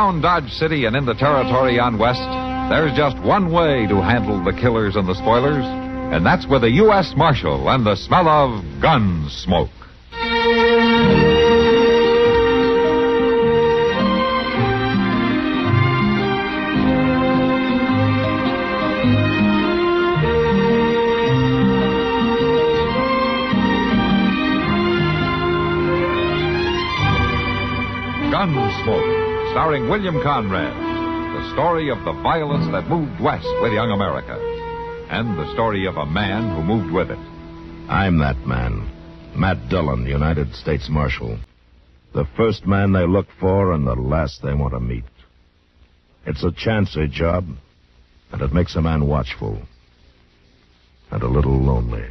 Around Dodge City and in the territory on West, there's just one way to handle the killers and the spoilers, and that's with a U.S. Marshal and the smell of Gunsmoke. Gunsmoke, starring William Conrad. The story of the violence that moved west with young America. And the story of a man who moved with it. I'm that man. Matt Dillon, United States Marshal. The first man they look for and the last they want to meet. It's a chancy job, and it makes a man watchful. And a little lonely.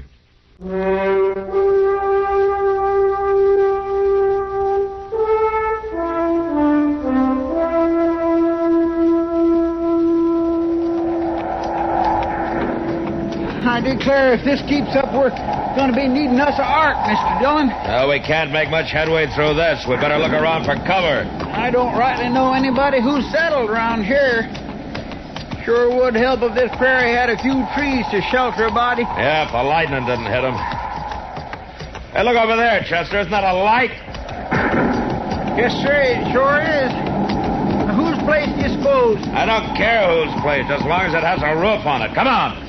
I declare, if this keeps up, we're going to be needing us an ark, Mr. Dillon. No, we can't make much headway through this. We better look around for cover. I don't rightly know anybody who's settled around here. Sure would help if this prairie had a few trees to shelter a body. Yeah, if the lightning didn't hit him. Hey, look over there, Chester. Isn't that a light? Yes, sir, it sure is. Now, whose place do you suppose? I don't care whose place, as long as it has a roof on it. Come on.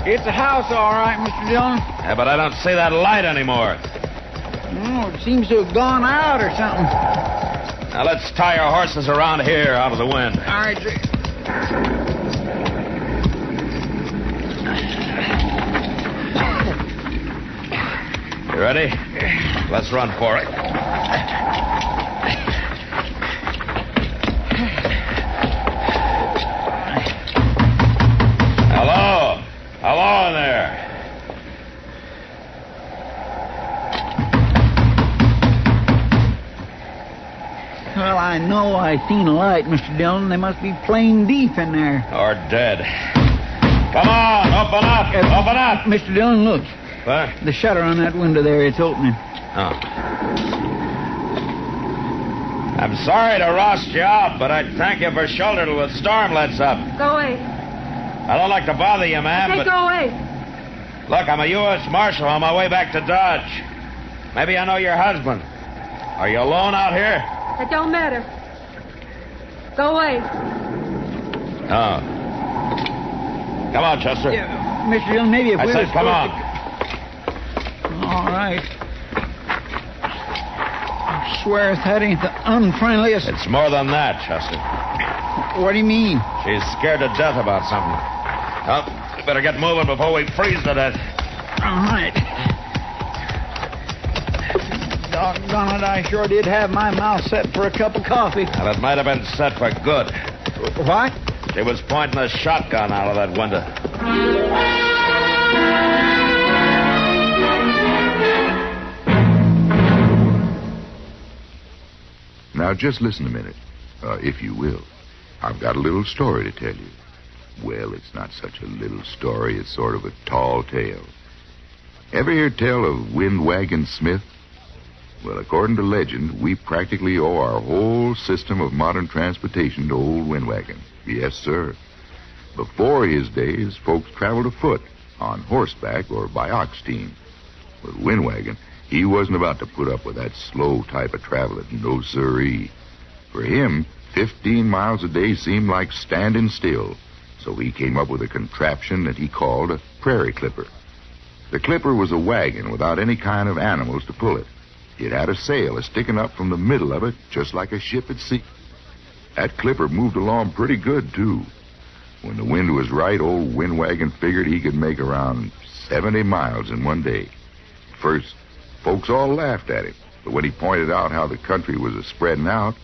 It's a house, all right, Mr. Dillon. Yeah, but I don't see that light anymore. Oh, it seems to have gone out or something. Now, let's tie our horses around here out of the wind. All right, sir. You ready? Let's run for it. Hello? Hello in there. Well, I know I seen a light, Mr. Dillon. They must be playing deep in there. Or dead. Come on, open up. Open up. Mr. Dillon, look. What? The shutter on that window there, it's opening. Oh. I'm sorry to roust you out, but I'd thank you for shelter till the storm lets up. Go away. I don't like to bother you, ma'am, Hey, but... go away. Look, I'm a U.S. Marshal on my way back to Dodge. Maybe I know your husband. Are you alone out here? It don't matter. Go away. Oh. Come on, Chester. Yeah, Mr. Dillon, maybe if I we said come on. All right. I swear that ain't the unfriendliest... It's more than that, Chester. What do you mean? She's scared to death about something. Well, we better get moving before we freeze to death. All right. Doggone it, I sure did have my mouth set for a cup of coffee. Well, it might have been set for good. What? She was pointing a shotgun out of that window. Now, just listen a minute, if you will. I've got a little story to tell you. Well, it's not such a little story. It's sort of a tall tale. Ever hear tell of Windwagon Smith? Well, according to legend, we practically owe our whole system of modern transportation to old Windwagon. Yes, sir. Before his days, folks traveled afoot, on horseback, or by ox team. With Windwagon, he wasn't about to put up with that slow type of traveling. No siree. For him, 15 miles a day seemed like standing still. So he came up with a contraption that he called a prairie clipper. The clipper was a wagon without any kind of animals to pull it. It had a sail sticking up from the middle of it, just like a ship at sea. That clipper moved along pretty good, too. When the wind was right, old Windwagon figured he could make around 70 miles in one day. First, folks all laughed at him. But when he pointed out how the country was spreading out,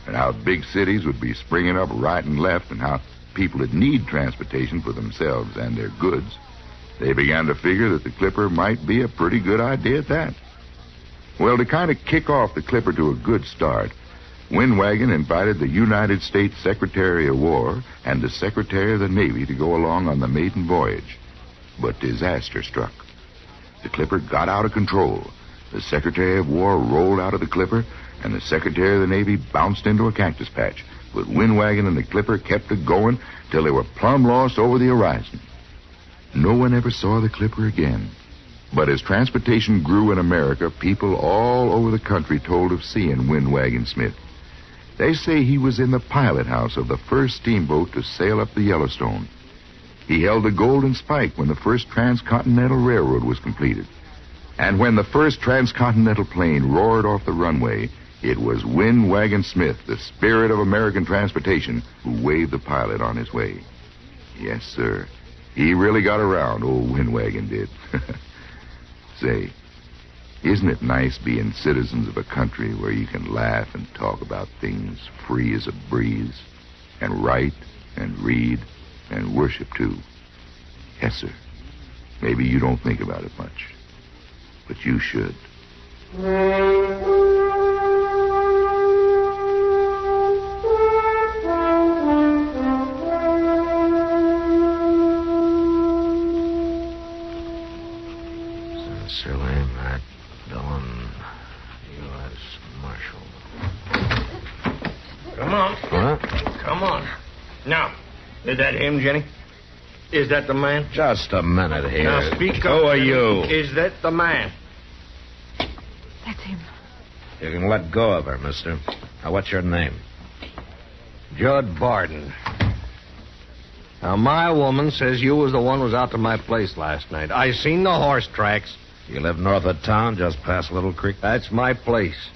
and how big cities would be springing up right and left, and how people would need transportation for themselves and their goods, they began to figure that the clipper might be a pretty good idea at that. Well, to kind of kick off the clipper to a good start, Windwagon invited the United States Secretary of War and the Secretary of the Navy to go along on the maiden voyage. But disaster struck. The clipper got out of control. The Secretary of War rolled out of the clipper, and the Secretary of the Navy bounced into a cactus patch. But Windwagon and the clipper kept it going till they were plumb lost over the horizon. No one ever saw the clipper again. But as transportation grew in America, people all over the country told of seeing Windwagon Smith. They say he was in the pilot house of the first steamboat to sail up the Yellowstone. He held the Golden Spike when the first transcontinental railroad was completed. And when the first transcontinental plane roared off the runway, it was Windwagon Smith, the spirit of American transportation, who waved the pilot on his way. Yes, sir. He really got around, old Windwagon did. Say, isn't it nice being citizens of a country where you can laugh and talk about things free as a breeze, and write and read and worship too? Yes, sir. Maybe you don't think about it much, but you should. Sincerely, Matt Dillon, U.S. Marshal. Come on. What? Come on. Now, is that him, Jenny? Is that the man? Just a minute here. Now, speak up. Who are you? Is that the man? That's him. You can let go of her, mister. Now, what's your name? Judd Barden. Now, my woman says you was the one who was out to my place last night. I seen the horse tracks. You live north of town, just past Little Creek? That's my place.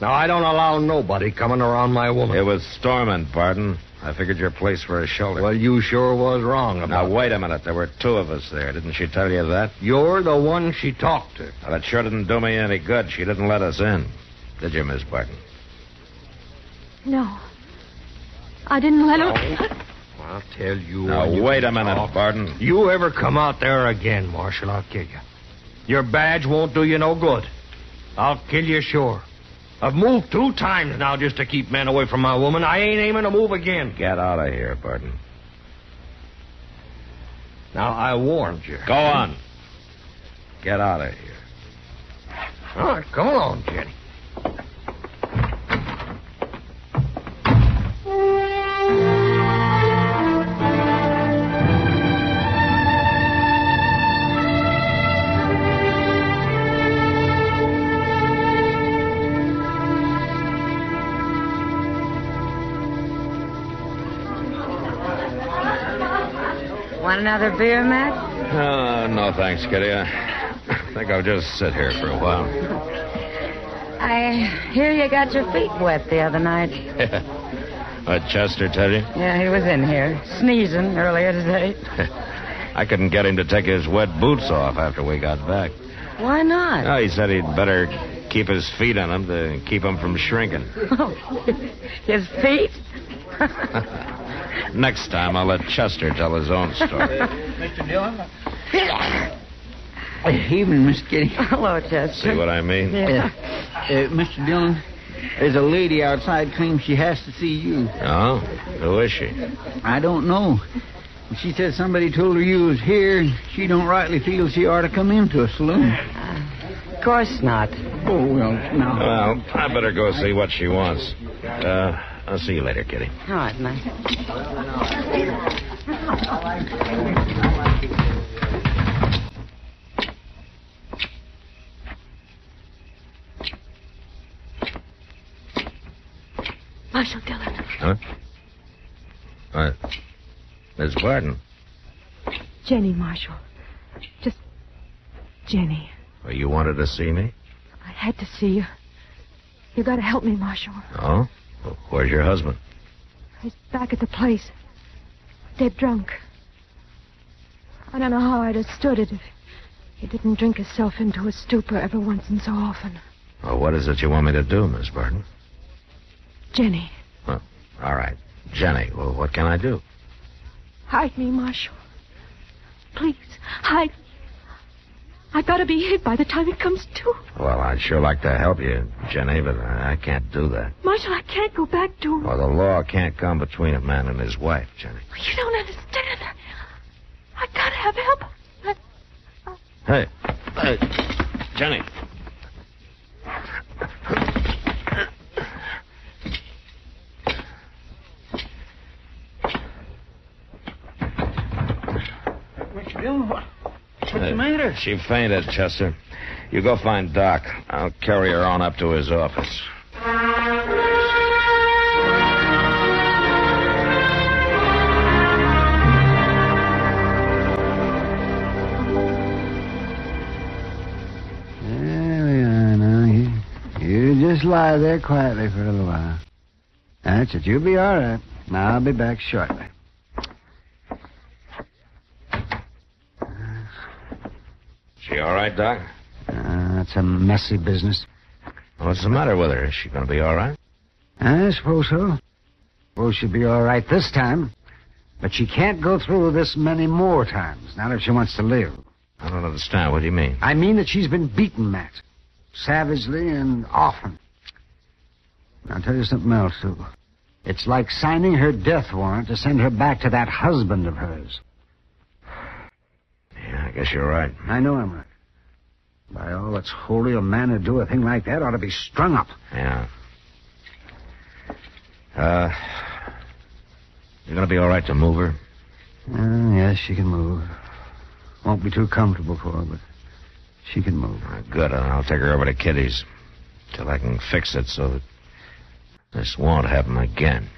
Now, I don't allow nobody coming around my woman. It was storming, Barden. I figured your place for a shelter. Well, you sure was wrong about Now, wait a minute. There were two of us there. Didn't she tell you that? You're the one she talked to. Well, it sure didn't do me any good. She didn't let us in. Did you, Miss Barton? No. I didn't let her... I'll tell you. Now, when you wait a can minute, talk. Barton. You ever come out there again, Marshal, I'll kill you. Your badge won't do you no good. I'll kill you sure. I've moved 2 times now just to keep men away from my woman. I ain't aiming to move again. Get out of here, Barton. Now, I warned you. Go on. Get out of here. All right, come along, Jenny. Want another beer, Matt? No, thanks, Kitty. I think I'll just sit here for a while. I hear you got your feet wet the other night. What, Chester tell you? Yeah, he was in here, sneezing earlier today. I couldn't get him to take his wet boots off after we got back. Why not? Oh, he said he'd better keep his feet on him to keep him from shrinking. His feet? Next time, I'll let Chester tell his own story. Mr. Dillon? Evening, Miss Kitty. Hello, Chester. See what I mean? Yeah. Mr. Dillon, there's a lady outside claims she has to see you. Oh? Who is she? I don't know. She said somebody told her you was here, and she don't rightly feel she ought to come into a saloon. Of course not. Oh, well, now. Well, I better go see what she wants. I'll see you later, Kitty. All right, Matt. Marshal Dillon. Huh? What? Miss Barton. Jenny, Marshal. Just Jenny. Well, you wanted to see me? I had to see you. You gotta help me, Marshal. Oh? Well, where's your husband? He's back at the place. Dead drunk. I don't know how I'd have stood it if he didn't drink himself into a stupor every once and so often. Well, what is it you want me to do, Miss Barton? Jenny. Well, all right. Jenny, well, what can I do? Hide me, Marshal. Please, hide me. I gotta be hid by the time it comes to. Well, I'd sure like to help you, Jenny, but I can't do that. Marshal, I can't go back to him. Well, the law can't come between a man and his wife, Jenny. You don't understand. I gotta have help. Hey, Jenny. What you doing? What's the matter? She fainted, Chester. You go find Doc. I'll carry her on up to his office. There we are now. You just lie there quietly for a little while. That's it. You'll be all right. I'll be back shortly. She all right, Doc? That's a messy business. What's the matter with her? Is she going to be all right? I suppose so. Suppose she'll be all right this time. But she can't go through this many more times, not if she wants to live. I don't understand. What do you mean? I mean that she's been beaten, Matt. Savagely and often. I'll tell you something else, too. It's like signing her death warrant to send her back to that husband of hers. Yeah, I guess you're right. I know I'm right. By all that's holy, a man who'd do a thing like that ought to be strung up. Yeah. You gonna be all right to move her? Yes, she can move. Won't be too comfortable for her, but she can move. Good, and I'll take her over to Kitty's till I can fix it so that this won't happen again.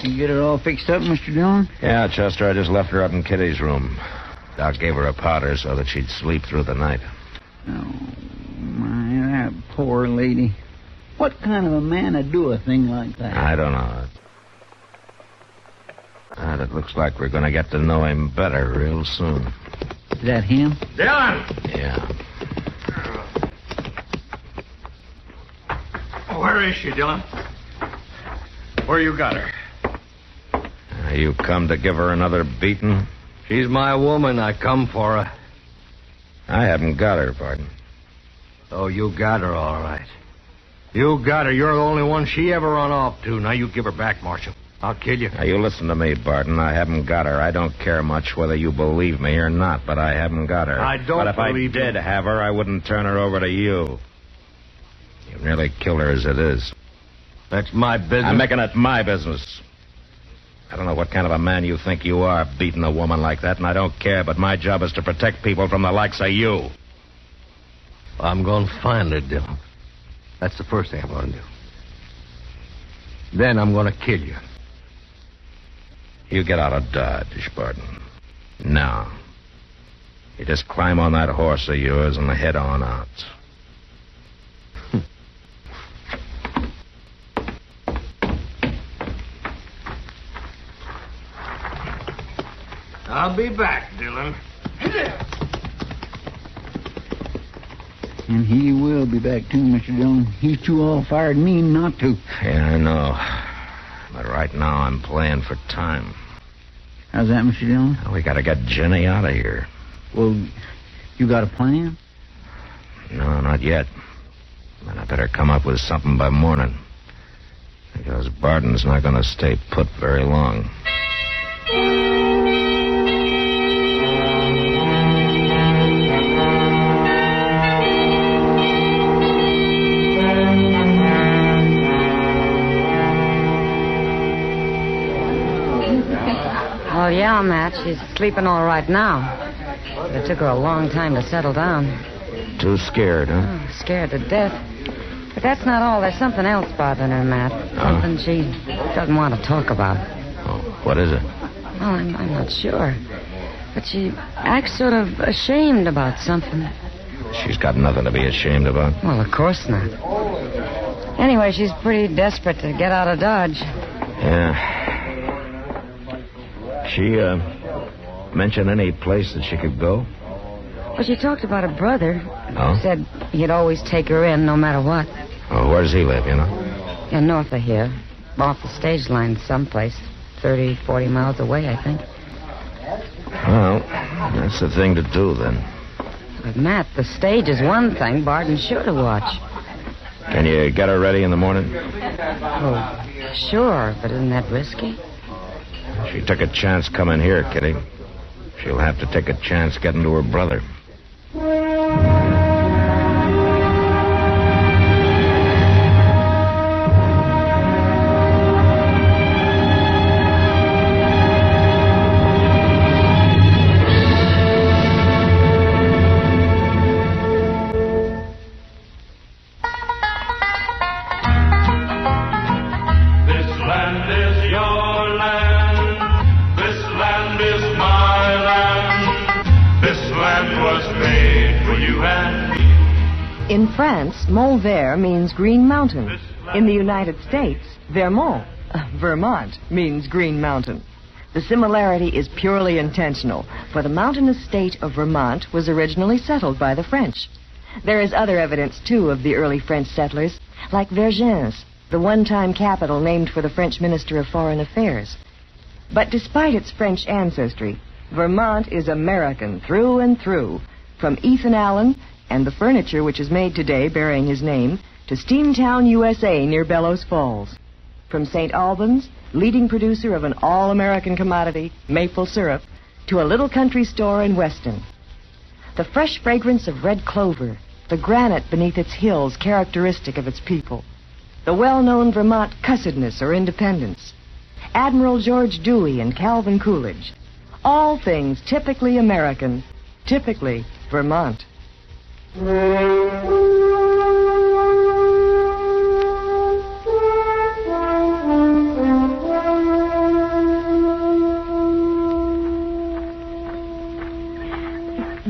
You get her all fixed up, Mr. Dillon? Yeah, Chester, I just left her up in Kitty's room. Doc gave her a powder so that she'd sleep through the night. Oh, my, that poor lady. What kind of a man would do a thing like that? I don't know. It looks like we're going to get to know him better real soon. Is that him? Dillon! Yeah. Where is she, Dillon? Where you got her? You come to give her another beating? She's my woman. I come for her. I haven't got her, Barton. Oh, you got her, all right. You got her. You're the only one she ever run off to. Now you give her back, Marshal. I'll kill you. Now, you listen to me, Barton. I haven't got her. I don't care much whether you believe me or not, but I haven't got her. I don't But if believe I did you. have her, I wouldn't turn her over to you. You nearly killed her as it is. That's my business. I'm making it my business. I don't know what kind of a man you think you are, beating a woman like that, and I don't care, but my job is to protect people from the likes of you. I'm going to find her, Dillon. That's the first thing I'm going to do. Then I'm going to kill you. You get out of Dodge, Barton. Now. You just climb on that horse of yours and head on out. I'll be back, Dillon. And he will be back, too, Mr. Dillon. He's too all-fired mean not to. Yeah, I know. But right now I'm playing for time. How's that, Mr. Dillon? We gotta get Jenny out of here. Well, you got a plan? No, not yet. But I better come up with something by morning. Because Barton's not gonna stay put very long. Well, yeah, Matt, she's sleeping all right now. It took her a long time to settle down. Too scared, huh? Oh, scared to death. But that's not all. There's something else bothering her, Matt. Something she doesn't want to talk about. Oh, what is it? Well, I'm not sure. But she acts sort of ashamed about something. She's got nothing to be ashamed about. Well, of course not. Anyway, she's pretty desperate to get out of Dodge. Yeah. She, mention any place that she could go? Well, she talked about her brother. Oh? Said he'd always take her in no matter what. Oh, where does he live, you know? Yeah, north of here. Off the stage line someplace. 30, 40 miles away, I think. Well, That's the thing to do, then. But, Matt, the stage is one thing Barton sure to watch. Can you get her ready in the morning? Oh, sure, but isn't that risky? She took a chance coming here, Kitty. She'll have to take a chance getting to her brother. In France, Mont Vert means green mountain. In the United States, Vermont means green mountain. The similarity is purely intentional, for the mountainous state of Vermont was originally settled by the French. There is other evidence, too, of the early French settlers, like Vergennes, the one-time capital named for the French Minister of Foreign Affairs. But despite its French ancestry, Vermont is American through and through, from Ethan Allen and the furniture which is made today bearing his name, to Steamtown, USA, near Bellows Falls. From St. Albans, leading producer of an all-American commodity, maple syrup, to a little country store in Weston. The fresh fragrance of red clover, the granite beneath its hills characteristic of its people, the well-known Vermont cussedness or independence, Admiral George Dewey and Calvin Coolidge, all things typically American, typically Vermont.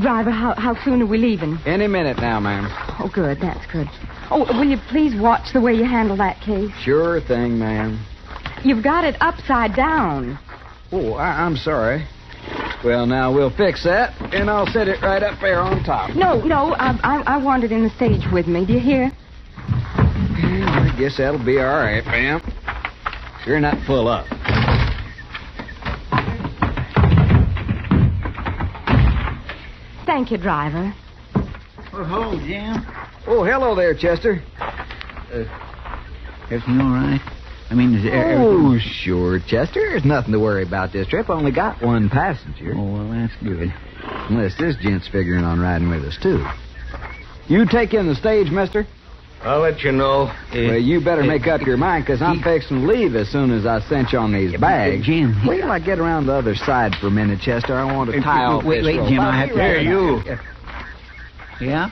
Driver, how soon are we leaving? Any minute now, ma'am. Oh, good. That's good. Oh, will you please watch the way you handle that case? Sure thing, ma'am. You've got it upside down. Oh, I'm sorry. Well, now, we'll fix that, and I'll set it right up there on top. No, I want it in the stage with me. Do you hear? Yeah, I guess that'll be all right, ma'am. Sure not full up. Thank you, driver. Oh, hello, Jim. Oh, hello there, Chester. Everything all right? I mean, is everything... Oh, sure, Chester. There's nothing to worry about this trip. Only got one passenger. Oh, well, that's good. Unless this gent's figuring on riding with us, too. You take in the stage, mister? I'll let you know. Well, you better make up your mind, because I'm fixing to leave as soon as I cinch on these bags. Jim... Wait till I get around the other side for a minute, Chester. I want to tie off wait, this rope. Jim, I have to... Here, you. Yeah?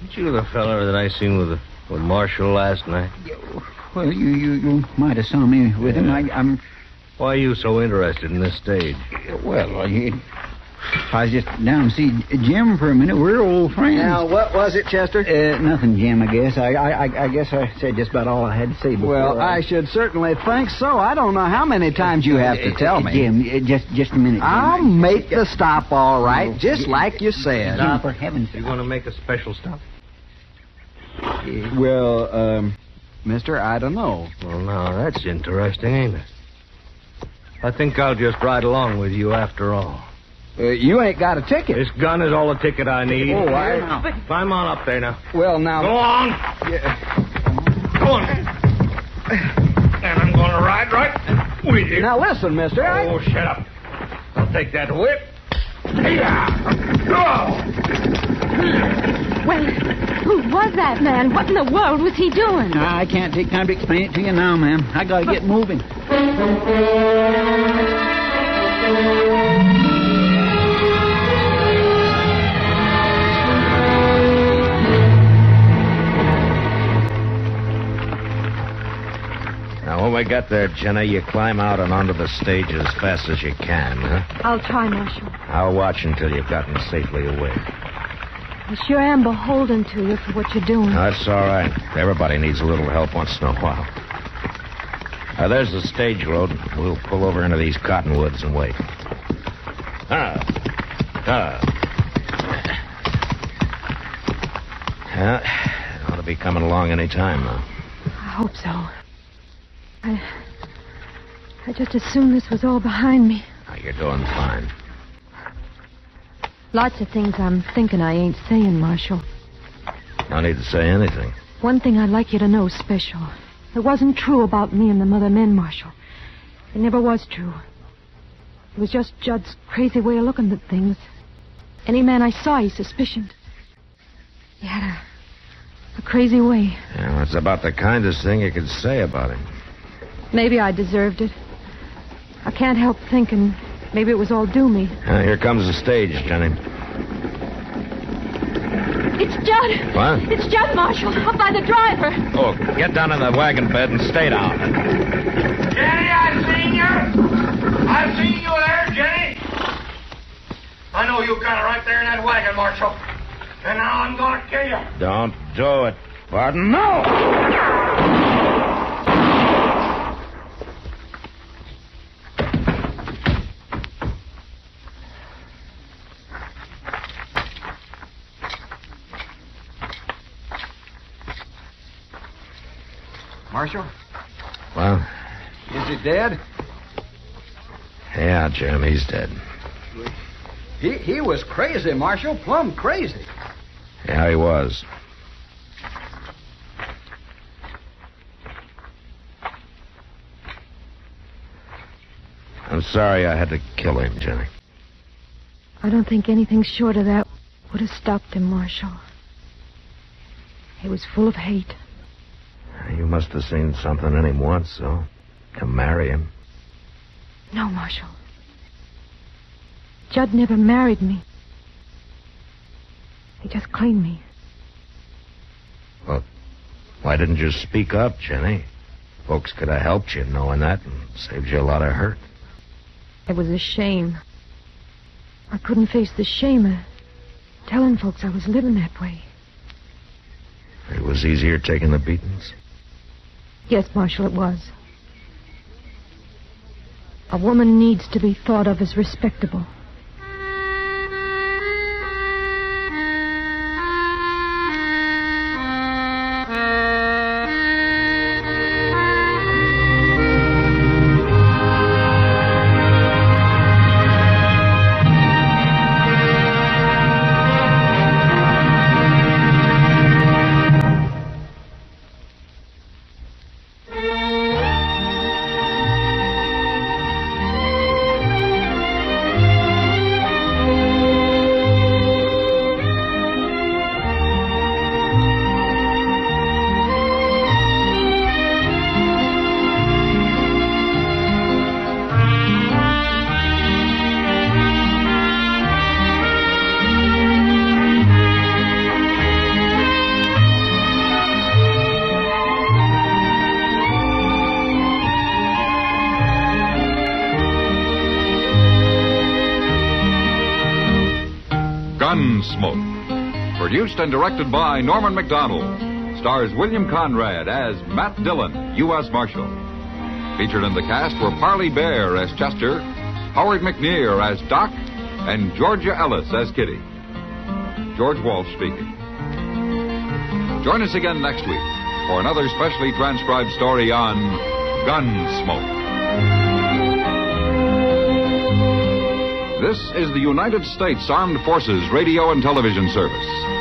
Aren't you the fella that I seen with Marshal last night? Well, you might have saw me with him. I'm... Why are you so interested in this stage? Well, I was just down to see Jim for a minute. We're old friends. Now, what was it, Chester? Nothing, Jim, I guess. I guess I said just about all I had to say before. Well, I should certainly think so. I don't know how many times you have to tell me. Jim, just a minute, Jim. I'll make the stop all right, just like you said. Jim, for heaven's sake. You want to make a special stop? Well, mister, I don't know. Well, now, that's interesting, ain't it? I think I'll just ride along with you after all. You ain't got a ticket. This gun is all the ticket I need. Oh, Climb on up there now. Well, now... Go on. Yeah. Go on. And I'm going to ride right with you. Now, listen, mister. Oh, shut up. I'll take that whip. Wait, who was that man? What in the world was he doing? I can't take time to explain it to you now, ma'am. I gotta get moving. Now, when we get there, Jenna, you climb out and onto the stage as fast as you can, huh? I'll try, Marshal. I'll watch until you've gotten safely away. I sure am beholden to you for what you're doing. That's all right. Everybody needs a little help once in a while. There's the stage road. We'll pull over into these cottonwoods and wait. Yeah, ought to be coming along any time now. I hope so. I just as soon this was all behind me. You're doing fine. Lots of things I'm thinking I ain't saying, Marshal. No need to say anything. One thing I'd like you to know special. It wasn't true about me and the mother men, Marshal. It never was true. It was just Judd's crazy way of looking at things. Any man I saw, he suspicioned. He had a crazy way. Yeah, it's about the kindest thing you could say about him. Maybe I deserved it. I can't help thinking maybe it was all due me. Here comes the stage, Jenny. It's Judd. What? It's Judd, Marshal, up by the driver. Oh, get down in the wagon bed and stay down. Jenny, I seen you. I seen you there, Jenny. I know you got it right there in that wagon, Marshal. And now I'm going to kill you. Don't do it, Barton. No! Marshal? Well? Is he dead? Yeah, Jim, he's dead. He was crazy, Marshal. Plumb crazy. Yeah, he was. I'm sorry I had to kill him, Jenny. I don't think anything short of that would have stopped him, Marshal. He was full of hate. You must have seen something in him once, so to marry him. No, Marshal. Judd never married me. He just claimed me. Well, why didn't you speak up, Jenny? Folks could have helped you knowing that and saved you a lot of hurt. It was a shame. I couldn't face the shame of telling folks I was living that way. It was easier taking the beatings? Yes, Marshal, it was. A woman needs to be thought of as respectable. Gunsmoke, produced and directed by Norman MacDonald, stars William Conrad as Matt Dillon, U.S. Marshal. Featured in the cast were Parley Bear as Chester, Howard McNear as Doc, and Georgia Ellis as Kitty. George Walsh speaking. Join us again next week for another specially transcribed story on Gunsmoke. This is the United States Armed Forces Radio and Television Service.